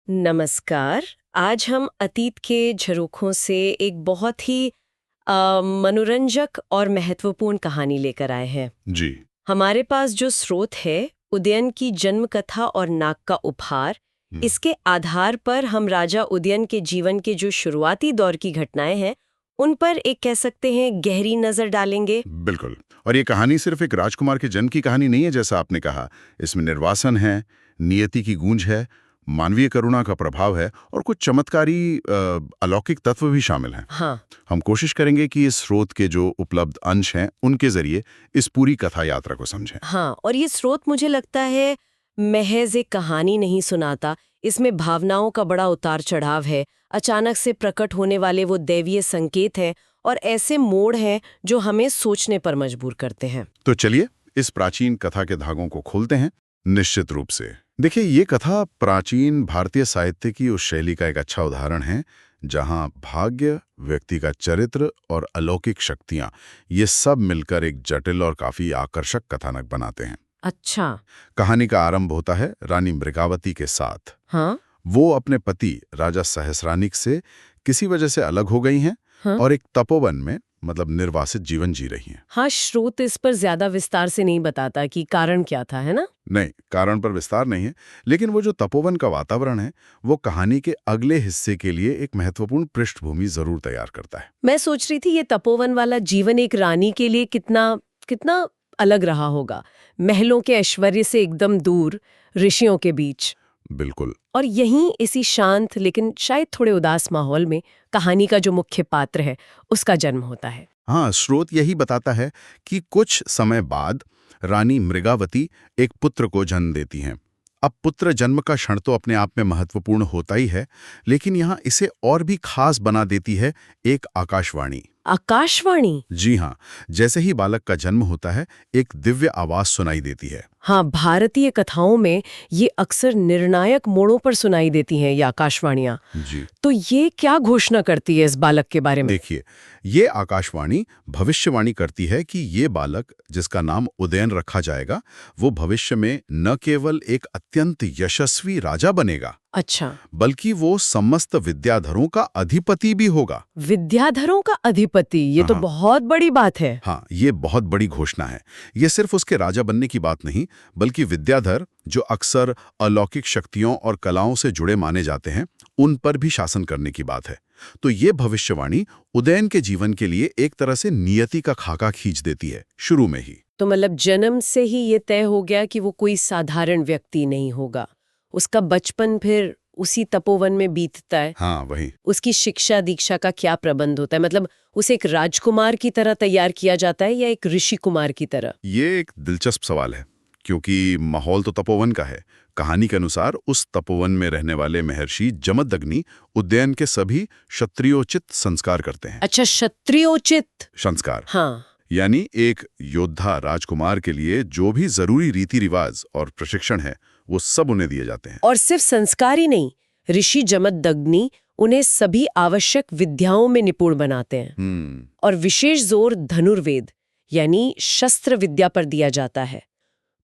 नमस्कार। आज हम अतीत के झरोखों से एक बहुत ही मनोरंजक और महत्वपूर्ण कहानी लेकर आए हैं। जी। हमारे पास जो स्रोत है, उदयन की जन्म कथा और नाग का उपहार, हम्म, इसके आधार पर हम राजा उदयन के जीवन के जो शुरुआती दौर की घटनाएं हैं, उन पर एक कह सकते हैं गहरी नजर डालेंगे। बिल्कुल। और ये कहानी सिर्फ एक राजकुमार के जन्म की कहानी नहीं है, जैसा आपने कहा। इसमें निर्वासन है, नियति की गूंज है, मानवीय करुणा का प्रभाव है और कुछ चमत्कारी अलौकिक तत्व भी शामिल हैं। हाँ। हम कोशिश करेंगे कि इस स्रोत के जो उपलब्ध अंश हैं, उनके जरिए इस पूरी कथा यात्रा को समझें। हाँ, और ये स्रोत मुझे लगता है महज एक कहानी नहीं सुनाता, इसमें भावनाओं का बड़ा उतार चढ़ाव है, अचानक से प्रकट होने वाले वो दैवीय संकेत हैं और ऐसे मोड़ हैं जो हमें सोचने पर मजबूर करते हैं। तो चलिए इस प्राचीन कथा के धागों को खोलते हैं। निश्चित रूप से देखिए, ये कथा प्राचीन भारतीय साहित्य की उस शैली का एक अच्छा उदाहरण है जहां भाग्य, व्यक्ति का चरित्र और अलौकिक शक्तियां ये सब मिलकर एक जटिल और काफी आकर्षक कथानक बनाते हैं। अच्छा। कहानी का आरंभ होता है रानी मृगावती के साथ। हाँ। वो अपने पति राजा सहस्रानिक से किसी वजह से अलग हो गई हैं हाँ। और एक तपोवन में मतलब निर्वासित जीवन जी रही हैं। हाँ, स्रोत इस पर ज्यादा विस्तार से नहीं बताता कि कारण क्या था, है ना? नहीं, कारण पर विस्तार नहीं है, लेकिन वो जो तपोवन का वातावरण है, वो कहानी के अगले हिस्से के लिए एक महत्वपूर्ण पृष्ठभूमि जरूर तैयार करता है। मैं सोच रही थी ये तपोवन वाला जीवन एक रानी के लिए कितना कितना अलग रहा होगा, महलों के ऐश्वर्य से एकदम दूर, ऋषियों के बीच। बिल्कुल। और यहीं इसी शांत लेकिन शायद थोड़े उदास माहौल में कहानी का जो मुख्य पात्र है उसका जन्म होता है। हाँ, स्रोत यही बताता है कि कुछ समय बाद रानी मृगावती एक पुत्र को जन्म देती हैं। अब पुत्र जन्म का क्षण तो अपने आप में महत्वपूर्ण होता ही है, लेकिन यहाँ इसे और भी खास बना देती है एक आकाशवाणी। आकाशवाणी। जी हाँ, जैसे ही बालक का जन्म होता है, एक दिव्य आवाज सुनाई देती है। हाँ, भारतीय कथाओं में ये अक्सर निर्णायक मोड़ों पर सुनाई देती हैं ये आकाशवाणियाँ। जी। तो ये क्या घोषणा करती है इस बालक के बारे में? देखिए, ये आकाशवाणी भविष्यवाणी करती है कि ये बालक, जिसका नाम उदयन रखा जाएगा, वो भविष्य में न केवल एक अत्यंत यशस्वी राजा बनेगा, अच्छा। बल्कि वो समस्त विद्याधरों का अधिपति भी होगा। विद्याधरों का अधिपति, ये तो हाँ, बहुत बड़ी बात है। हाँ, ये बहुत बड़ी घोषणा है। ये सिर्फ उसके राजा बनने की बात नहीं, बल्कि विद्याधर, जो अक्सर अलौकिक शक्तियों और कलाओं से जुड़े माने जाते हैं, उन पर भी शासन करने की बात है। तो ये भविष्यवाणी उदयन के जीवन के लिए एक तरह से नियति का खाका खींच देती है, शुरू में ही। तो मतलब जन्म से ही ये तय हो गया कि वो कोई साधारण व्यक्ति नहीं होगा। उसका बचपन फिर उसी तपोवन में बीतता है। हाँ, वही। उसकी शिक्षा दीक्षा का क्या प्रबंध होता है? मतलब उसे एक राजकुमार की तरह तैयार किया जाता है या एक ऋषि कुमार की तरह? ये एक दिलचस्प सवाल है, क्योंकि माहौल तो तपोवन का है। कहानी के अनुसार उस तपोवन में रहने वाले महर्षि जमदग्नि उदयन के सभी क्षत्रियोचित संस्कार करते हैं। अच्छा, क्षत्रियोचित। संस्कार हाँ। यानी एक योद्धा राजकुमार के लिए जो भी जरूरी रीति रिवाज और प्रशिक्षण है, वो सब उन्हें दिए जाते हैं। और सिर्फ संस्कार ही नहीं, ऋषि जमदग्नि उन्हें सभी आवश्यक विद्याओं में निपुण बनाते हैं। और विशेष जोर धनुर्वेद यानी शस्त्र विद्या पर दिया जाता है।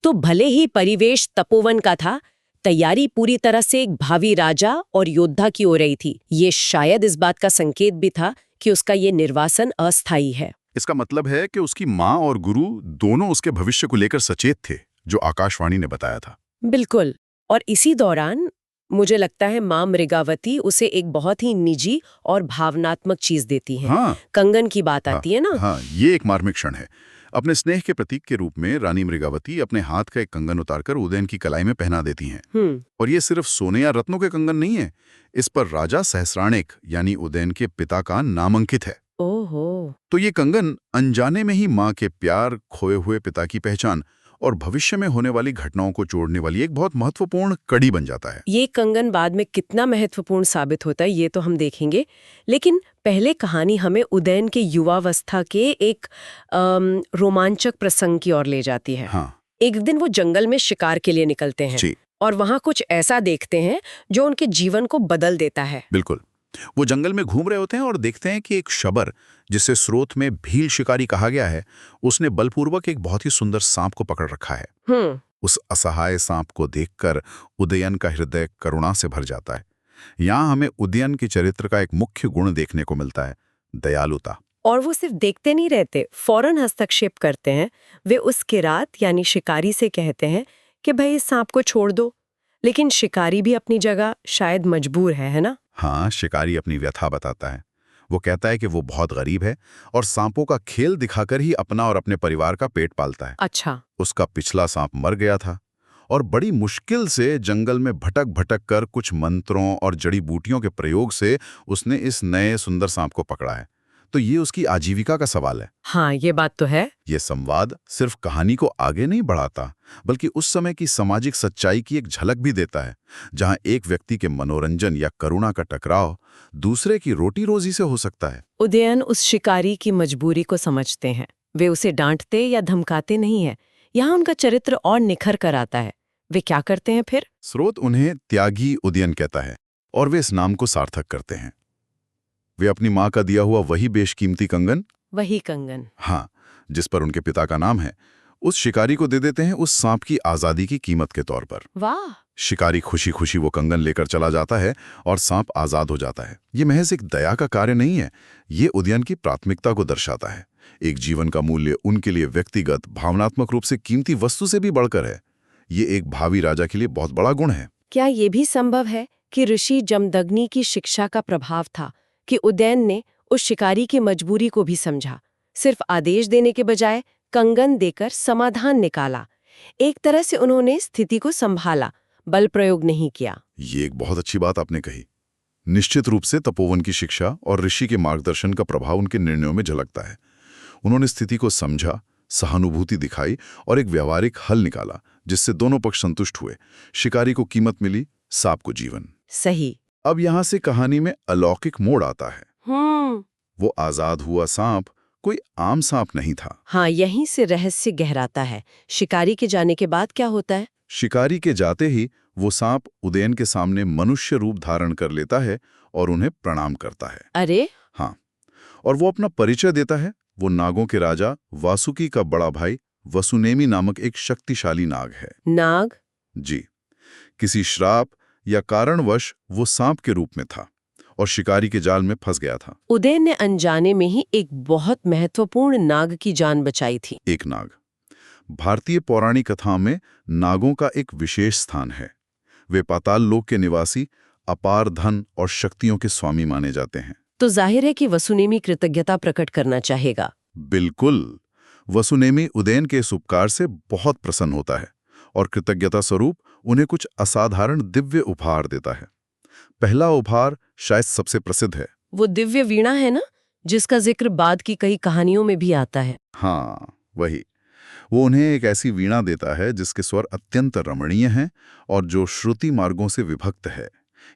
तो भले ही परिवेश तपोवन का था, तैयारी पूरी तरह से एक भावी राजा और योद्धा की हो रही थी। ये शायद इस बात का संकेत भी था कि उसका ये निर्वासन अस्थायी है। इसका मतलब है कि उसकी माँ और गुरु दोनों उसके भविष्य को लेकर सचेत थे, जो आकाशवाणी ने बताया था। बिल्कुल। और इसी दौरान मुझे लगता है माँ मृगावती उसे एक बहुत ही निजी और भावनात्मक चीज देती हैं। हाँ, कंगन की बात हाँ, आती है ना? हाँ, ये एक मार्मिक क्षण है। अपने स्नेह के प्रतीक के रूप में रानी मृगावती अपने हाथ का एक कंगन उतारकर उदयन की कलाई में पहना देती हैं। और ये सिर्फ सोने या रत्नों के कंगन नहीं है, इस पर राजा सहस्राणिक यानी उदयन के पिता का नाम अंकित है। ओहो। तो ये कंगन अनजाने में ही माँ के प्यार, खोए हुए पिता की पहचान और भविष्य में होने वाली घटनाओं को जोड़ने वाली एक बहुत महत्वपूर्ण कड़ी बन जाता है। ये कंगन बाद में कितना महत्वपूर्ण साबित होता है ये तो हम देखेंगे, लेकिन पहले कहानी हमें उदयन के युवावस्था के एक रोमांचक प्रसंग की ओर ले जाती है। हाँ एक दिन वो जंगल में शिकार के लिए निकलते हैं जी, और वहां कुछ ऐसा देखते हैं जो उनके जीवन को बदल देता है। बिल्कुल। वो जंगल में घूम रहे होते हैं और देखते हैं कि एक शबर, जिसे स्रोत में भील शिकारी कहा गया है, उसने बलपूर्वक एक बहुत ही सुंदर सांप को पकड़ रखा है। उस असहाय सांप को देखकर उदयन का हृदय करुणा से भर जाता है। यहाँ हमें उदयन के चरित्र का एक मुख्य गुण देखने को मिलता है, दयालुता। और वो सिर्फ देखते नहीं रहते, फौरन हस्तक्षेप करते हैं। वे उस किरात यानी शिकारी से कहते हैं कि भाई इस सांप को छोड़ दो। लेकिन शिकारी भी अपनी जगह शायद मजबूर है ना? हाँ, शिकारी अपनी व्यथा बताता है। वो कहता है कि वो बहुत गरीब है और सांपों का खेल दिखाकर ही अपना और अपने परिवार का पेट पालता है। अच्छा। उसका पिछला सांप मर गया था और बड़ी मुश्किल से जंगल में भटक भटक कर कुछ मंत्रों और जड़ी बूटियों के प्रयोग से उसने इस नए सुंदर सांप को पकड़ा है। तो ये उसकी आजीविका का सवाल है। हाँ, ये बात तो है। ये संवाद सिर्फ कहानी को आगे नहीं बढ़ाता, बल्कि उस समय की सामाजिक सच्चाई की एक झलक भी देता है, जहां एक व्यक्ति के मनोरंजन या करुणा का टकराव दूसरे की रोटी रोजी से हो सकता है। उदयन उस शिकारी की मजबूरी को समझते हैं। वे उसे डांटते या धमकाते नहीं हैं। यहाँ उनका चरित्र और निखर कर आता है। वे क्या करते हैं फिर? स्रोत उन्हें त्यागी उदयन कहता है और वे इस नाम को सार्थक करते हैं। वे अपनी माँ का दिया हुआ वही बेशकीमती कंगन, वही कंगन, हाँ, जिस पर उनके पिता का नाम है, उस शिकारी को दे देते हैं उस सांप की आजादी की कीमत के तौर पर। वाह! शिकारी खुशी खुशी वो कंगन लेकर चला जाता है और सांप आजाद हो जाता है। ये महज एक दया का कार्य नहीं है, ये उदयन की प्राथमिकता को दर्शाता है। एक जीवन का मूल्य उनके लिए व्यक्तिगत भावनात्मक रूप से कीमती वस्तु से भी बढ़कर है। ये एक भावी राजा के लिए बहुत बड़ा गुण है। क्या ये भी संभव है कि ऋषि जमदग्नि की शिक्षा का प्रभाव था कि उदयन ने उस शिकारी की मजबूरी को भी समझा, सिर्फ आदेश देने के बजाय कंगन देकर समाधान निकाला। एक तरह से उन्होंने स्थिति को संभाला, बल प्रयोग नहीं किया। ये एक बहुत अच्छी बात आपने कही। निश्चित रूप से तपोवन की शिक्षा और ऋषि के मार्गदर्शन का प्रभाव उनके निर्णयों में झलकता है। उन्होंने स्थिति को समझा, सहानुभूति दिखाई और एक व्यावहारिक हल निकाला, जिससे दोनों पक्ष संतुष्ट हुए। शिकारी को कीमत मिली, सांप को जीवन। सही। अब यहाँ से कहानी में अलौकिक मोड़ आता है। वो आजाद हुआ सांप कोई आम सांप नहीं था। हाँ, यहीं से रहस्य गहराता है। शिकारी के जाने के बाद क्या होता है? शिकारी के जाते ही वो सांप उदयन के सामने मनुष्य रूप धारण कर लेता है और उन्हें प्रणाम करता है। अरे! हाँ, और वो अपना परिचय देता है। वो नागों के राजा वासुकी का बड़ा भाई वसुनेमी नामक एक शक्तिशाली नाग है। नाग? जी, किसी श्राप या कारणवश वो सांप के रूप में था और शिकारी के जाल में फंस गया था। उदयन ने अनजाने में ही एक बहुत महत्वपूर्ण नाग की जान बचाई थी। एक नाग। भारतीय पौराणिक कथाओं में नागों का एक विशेष स्थान है। वे पाताल लोक के निवासी, अपार धन और शक्तियों के स्वामी माने जाते हैं। तो जाहिर है कि वसुनेमी कृतज्ञता प्रकट करना चाहेगा। बिल्कुल। वसुनेमी उदयन के इस उपकार से बहुत प्रसन्न होता है और कृतज्ञता स्वरूप उन्हें कुछ असाधारण दिव्य उपहार देता है। पहला उपहार शायद सबसे प्रसिद्ध है। वो दिव्य वीणा है ना, जिसका जिक्र बाद की कई कहानियों में भी आता है। हाँ, वही। वो उन्हें एक ऐसी वीणा देता है जिसके स्वर अत्यंत रमणीय हैं और जो श्रुति मार्गों से विभक्त है,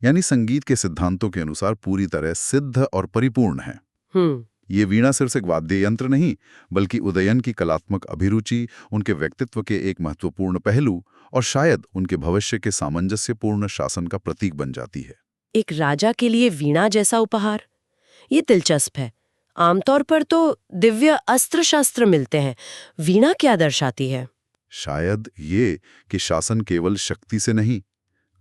यानी संगीत के सिद्धांतों के अनुसार पूरी तरह सिद्ध और परिपूर्ण है। ये वीणा सिर्फ एक वाद्य यंत्र नहीं, बल्कि उदयन की कलात्मक अभिरुचि, उनके व्यक्तित्व के एक महत्वपूर्ण पहलू और शायद उनके भविष्य के सामंजस्यपूर्ण शासन का प्रतीक बन जाती है। एक राजा के लिए वीणा जैसा उपहार, ये दिलचस्प है। आमतौर पर तो दिव्य अस्त्र शस्त्र मिलते हैं, वीणा क्या दर्शाती है? शायद ये कि शासन केवल शक्ति से नहीं,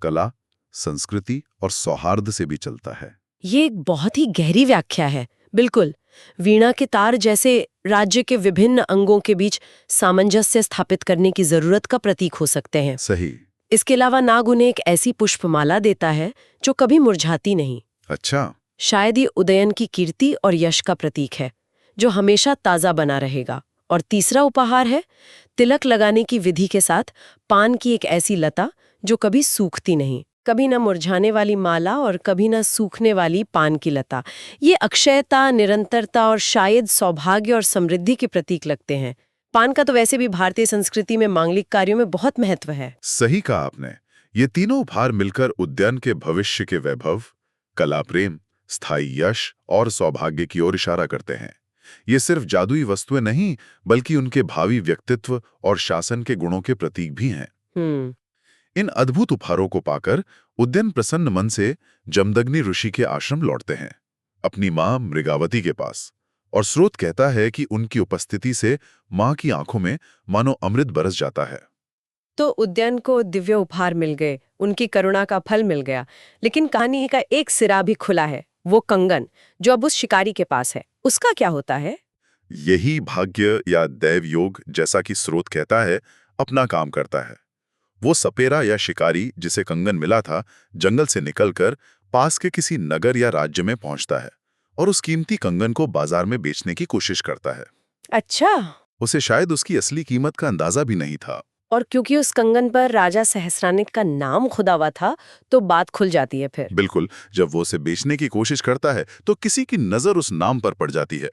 कला, संस्कृति और सौहार्द से भी चलता है। ये एक बहुत ही गहरी व्याख्या है। बिल्कुल, वीणा के तार जैसे राज्य के विभिन्न अंगों के बीच सामंजस्य स्थापित करने की जरूरत का प्रतीक हो सकते हैं। सही। इसके अलावा नाग उन्हें एक ऐसी पुष्पमाला देता है जो कभी मुरझाती नहीं। अच्छा। शायद ये उदयन की कीर्ति और यश का प्रतीक है, जो हमेशा ताजा बना रहेगा। और तीसरा उपहार है तिलक लगाने की विधि के साथ पान की एक ऐसी लता जो कभी सूखती नहीं, कभी न मुरझाने वाली माला और कभी न सूखने वाली पान की लता। ये अक्षयता, निरंतरता और शायद सौभाग्य और समृद्धि के प्रतीक लगते हैं। पान का तो वैसे भी भारतीय संस्कृति में मांगलिक कार्यों में बहुत महत्व है। सही कहा आपने। ये तीनों उपहार मिलकर उद्यान के भविष्य के वैभव, कला प्रेम, स्थायी यश और सौभाग्य की ओर इशारा करते हैं। ये सिर्फ जादुई वस्तुएं नहीं, बल्कि उनके भावी व्यक्तित्व और शासन के गुणों के प्रतीक भी हैं। इन अद्भुत उपहारों को पाकर उदयन प्रसन्न मन से जमदग्नि ऋषि के आश्रम लौटते हैं, अपनी मां मृगावती के पास। और स्रोत कहता है कि उनकी उपस्थिति से मां की आंखों में मानो अमृत बरस जाता है। तो उदयन को दिव्य उपहार मिल गए, उनकी करुणा का फल मिल गया, लेकिन कहानी का एक सिरा भी खुला है, वो कंगन जो अब उस शिकारी के पास है, उसका क्या होता है? यही भाग्य या दैव योग, जैसा कि स्रोत कहता है, अपना काम करता है। वो सपेरा या शिकारी जिसे कंगन मिला था, जंगल से निकलकर पास के किसी नगर या राज्य में पहुंचता है और उस कीमती कंगन को बाजार में बेचने की कोशिश करता है। अच्छा। उसे शायद उसकी असली कीमत का अंदाजा भी नहीं था। और क्योंकि उस कंगन पर राजा सहस्रानिक का नाम खुदा हुआ था, तो बात खुल जाती है फिर। बिल्कुल, जब वो उसे बेचने की कोशिश करता है तो किसी की नजर उस नाम पर पड़ जाती है।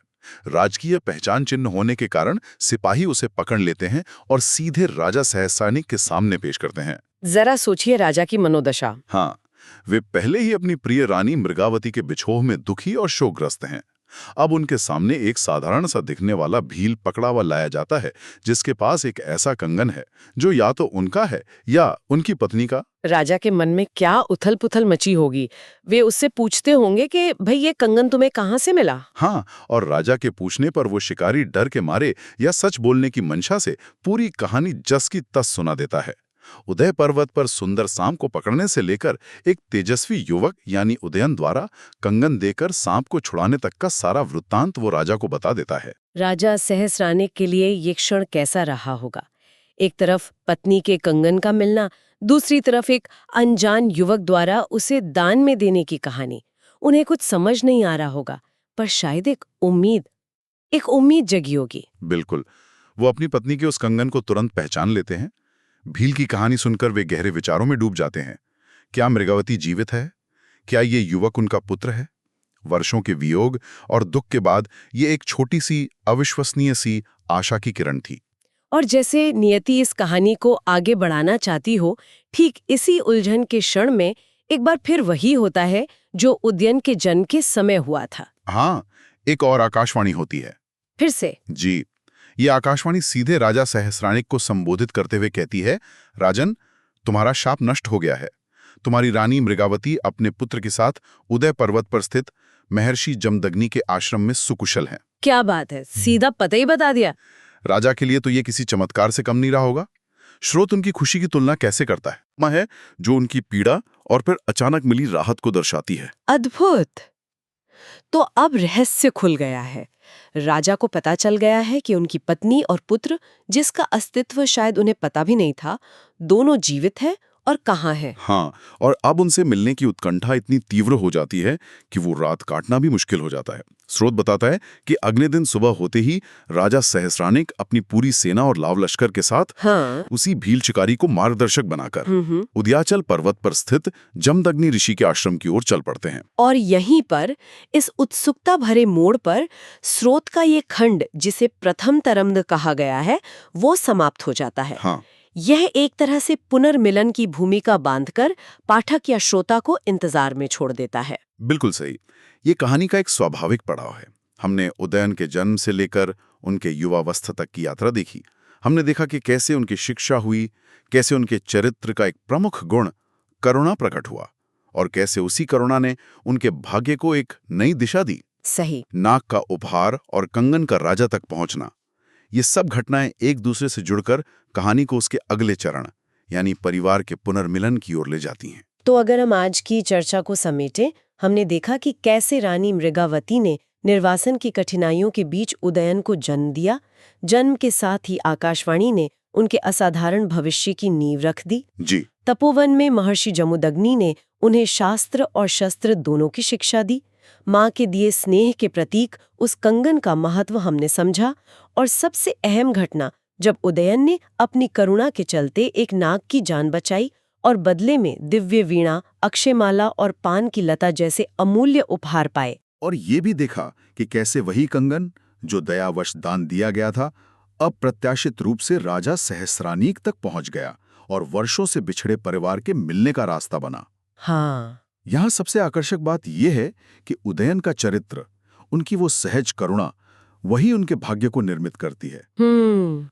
राजकीय पहचान चिन्ह होने के कारण सिपाही उसे पकड़ लेते हैं और सीधे राजा सहस्रानिक के सामने पेश करते हैं। जरा सोचिए राजा की मनोदशा। हाँ, वे पहले ही अपनी प्रिय रानी मृगावती के बिछोह में दुखी और शोकग्रस्त हैं। अब उनके सामने एक साधारण सा दिखने वाला भील पकड़ा हुआ लाया जाता है, जिसके पास एक ऐसा कंगन है जो या तो उनका है या उनकी पत्नी का। राजा के मन में क्या उथल-पुथल मची होगी। वे उससे पूछते होंगे कि भाई ये कंगन तुम्हें कहाँ से मिला? हाँ, और राजा के पूछने पर वो शिकारी डर के मारे या सच बोलने की मंशा से पूरी कहानी जस की तस सुना देता है। उदय पर्वत पर सुंदर सांप को पकड़ने से लेकर एक तेजस्वी युवक यानी उदयन द्वारा कंगन देकर सांप को छुड़ाने तक का सारा वृत्तांत वो राजा को बता देता है। राजा सहस्रानिक के लिए ये क्षण कैसा रहा होगा? एक तरफ पत्नी के कंगन का मिलना, दूसरी तरफ एक अनजान युवक द्वारा उसे दान में देने की कहानी। उन्हें कुछ समझ नहीं आ रहा होगा, पर शायद एक उम्मीद जगी होगी। बिल्कुल, वो अपनी पत्नी के उस कंगन को तुरंत पहचान लेते हैं। भील की कहानी सुनकर वे गहरे विचारों में डूब जाते हैं। क्या मृगावती जीवित है? क्या ये युवक उनका पुत्र है? वर्षों के वियोग और दुख के बाद ये एक छोटी सी अविश्वसनीय सी आशा की किरण थी। और जैसे नियति इस कहानी को आगे बढ़ाना चाहती हो, ठीक इसी उलझन के क्षण में एक बार फिर वही होता है जो उदयन के जन्म के समय हुआ था। हाँ, एक और आकाशवाणी होती है। फिर से? जी, ये आकाशवाणी सीधे राजा सहस्रानिक को संबोधित करते हुए कहती है, राजन, तुम्हारा शाप नष्ट हो गया है। तुम्हारी रानी मृगावती अपने पुत्र के साथ उदय पर्वत पर स्थित महर्षि जमदग्नि के आश्रम में सुकुशल हैं। क्या बात है, सीधा पता ही बता दिया। राजा के लिए तो ये किसी चमत्कार से कम नहीं रहा होगा। स्रोत उनकी खुशी की तुलना कैसे करता है? मां है जो उनकी पीड़ा और फिर अचानक मिली राहत को दर्शाती है। अद्भुत। तो अब रहस्य खुल गया है। राजा को पता चल गया है कि उनकी पत्नी और पुत्र, जिसका अस्तित्व शायद उन्हें पता भी नहीं था, दोनों जीवित हैं और कहाँ है। हाँ, और अब उनसे मिलने की उत्कंठा इतनी तीव्र हो जाती है कि वो रात काटना भी मुश्किल हो जाता है। स्रोत बताता है कि अगले दिन सुबह होते ही राजा सहस्रानिक अपनी पूरी सेना और लाव लश्कर के साथ उसी भील शिकारी को मार्गदर्शक बनाकर उदयाचल पर्वत पर स्थित जमदग्नि ऋषि के आश्रम की ओर चल पड़ते हैं। और यहीं पर इस उत्सुकता भरे मोड़ पर स्रोत का ये खंड, जिसे प्रथम तरम्द कहा गया है, वो समाप्त हो जाता है। हाँ, यह एक तरह से पुनर्मिलन की भूमिका बांधकर पाठक या श्रोता को इंतजार में छोड़ देता है। बिल्कुल सही। ये कहानी का एक स्वाभाविक पड़ाव है। हमने उदयन के जन्म से लेकर उनके युवावस्था तक की यात्रा देखी। हमने देखा कि कैसे उनकी शिक्षा हुई, कैसे उनके चरित्र का एक प्रमुख गुण करुणा प्रकट हुआ और कैसे उसी करुणा ने उनके भाग्य को एक नई दिशा दी। सही। नाक का उपहार और कंगन का राजा तक पहुंचना, ये सब घटनाएं एक दूसरे से जुड़कर कहानी को उसके अगले चरण यानी परिवार के पुनर्मिलन की ओर ले जाती हैं। तो अगर हम आज की चर्चा को समेटें, हमने देखा कि कैसे रानी मृगावती ने निर्वासन की कठिनाइयों के बीच उदयन को जन्म दिया। जन्म के साथ ही आकाशवाणी ने उनके असाधारण भविष्य की नींव रख दी। जी। तपोवन में महर्षि जमदग्नि ने उन्हें शास्त्र और शस्त्र दोनों की शिक्षा दी। माँ के दिए स्नेह के प्रतीक उस कंगन का महत्व हमने समझा। और सबसे अहम घटना, जब उदयन ने अपनी करुणा के चलते एक नाग की जान बचाई और बदले में दिव्य वीणा, अक्षयमाला और पान की लता जैसे अमूल्य उपहार पाए। और ये भी देखा कि कैसे वही कंगन जो दयावश दान दिया गया था, अप्रत्याशित रूप से राजा सहस्रानिक तक पहुंच गया और वर्षों से बिछड़े परिवार के मिलने का रास्ता बना। हाँ, यहाँ सबसे आकर्षक बात यह है कि उदयन का चरित्र, उनकी वो सहज करुणा, वही उनके भाग्य को निर्मित करती है।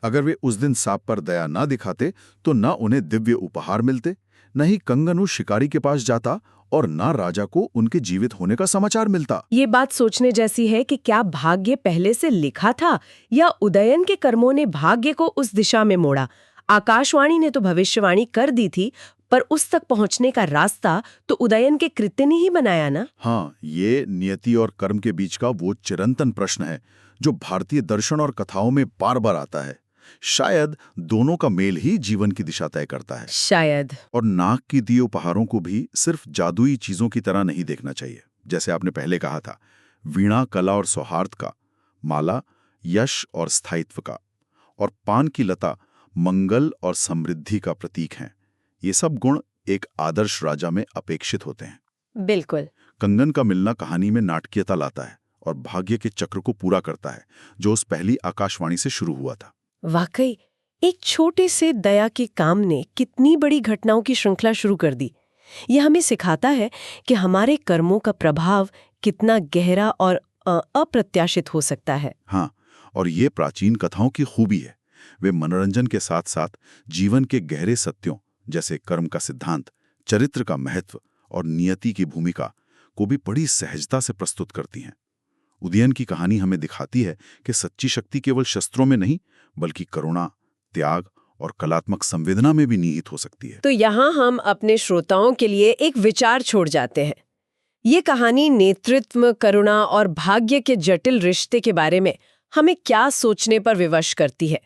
अगर वे उस दिन सांप पर दया ना दिखाते तो न उन्हें दिव्य उपहार मिलते, न ही कंगन उस शिकारी के पास जाता और न राजा को उनके जीवित होने का समाचार मिलता। ये बात सोचने जैसी है कि क्या भाग्य पहले से लिखा था या उदयन के कर्मों ने भाग्य को उस दिशा में मोड़ा। आकाशवाणी ने तो भविष्यवाणी कर दी थी, पर उस तक पहुंचने का रास्ता तो उदयन के कृत्य ने ही बनाया ना। हाँ, ये नियति और कर्म के बीच का वो चिरंतन प्रश्न है जो भारतीय दर्शन और कथाओं में बार बार आता है। शायद दोनों का मेल ही जीवन की दिशा तय करता है। शायद। और नाग की दिए उपहारों को भी सिर्फ जादुई चीजों की तरह नहीं देखना चाहिए। जैसे आपने पहले कहा था, वीणा कला और सौहार्द का, माला यश और स्थायित्व का, और पान की लता मंगल और समृद्धि का प्रतीक हैं। ये सब गुण एक आदर्श राजा में अपेक्षित होते हैं। बिल्कुल। कंगन का मिलना कहानी में नाटकीयता लाता है और भाग्य के चक्र को पूरा करता है जो उस पहली आकाशवाणी से शुरू हुआ था। वाकई एक छोटे से दया के काम ने कितनी बड़ी घटनाओं की श्रृंखला शुरू कर दी। यह हमें सिखाता है कि हमारे कर्मों का प्रभाव कितना गहरा और अप्रत्याशित हो सकता है। हाँ, और ये प्राचीन कथाओं की खूबी है। वे मनोरंजन के साथ साथ जीवन के गहरे सत्यों जैसे कर्म का सिद्धांत, चरित्र का महत्व और नियति की भूमिका को भी बड़ी सहजता से प्रस्तुत करती हैं। उदयन की कहानी हमें दिखाती है कि सच्ची शक्ति केवल शस्त्रों में नहीं, बल्कि करुणा, त्याग और कलात्मक संवेदना में भी निहित हो सकती है। तो यहाँ हम अपने श्रोताओं के लिए एक विचार छोड़ जाते हैं। ये कहानी नेतृत्व, करुणा और भाग्य के जटिल रिश्ते के बारे में हमें क्या सोचने पर विवश करती है।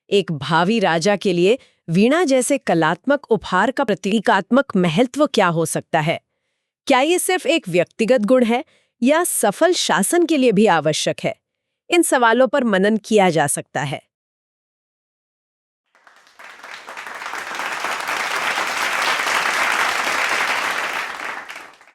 एक भावी राजा के लिए वीणा जैसे कलात्मक उपहार का प्रतीकात्मक महत्व क्या हो सकता है? क्या ये सिर्फ एक व्यक्तिगत गुण है या सफल शासन के लिए भी आवश्यक है? इन सवालों पर मनन किया जा सकता है।